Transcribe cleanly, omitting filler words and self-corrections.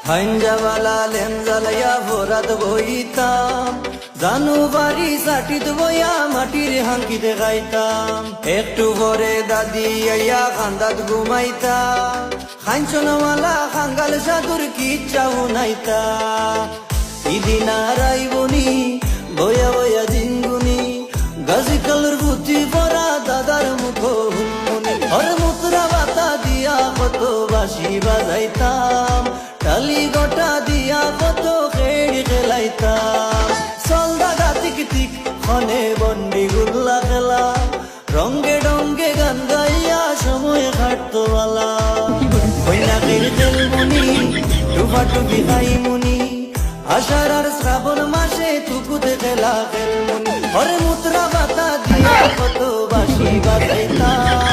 হাইনজাওয়ালা lame জ্বালাইয়া ভরাত বইতাম, জানুবারি সাটিত বইয়া মাটির হাঙ্কিতে খাইতাম। একটু পরে দাদি আইয়া খান্দাত ঘুমাইতা, খাঞ্চনওয়ালা খাঙ্গাল সাধুর কিচ্ছা শুনাইতা। ইদিনা রাইবনি বয়া বয়া জিনগুনি, গাজি কালর বুদ্ধি পরা দাদার মুখ হুনমুনি। হর মুতরা বাতা দিয়া কত বাঁশি বাজাইতাম, টালি গোটা দিয়া কত খেড়ি খেলাইতাম। সলদা গাতিক তিক খনে বন্ডি গুল্লা খেলা, রঙ্গে ডঙ্গে গান গাইয়া সময় কাটতো বালা। বৈনাকের তেলমুনি টুফা টুফি খাইমুনি, আষাঢ় আর শ্রাবণ মাসে তুকুতে খেলা খেলমুনি। হরে মুত্রা বাতা দিয়া কত বাঁশি বাজাইতাম।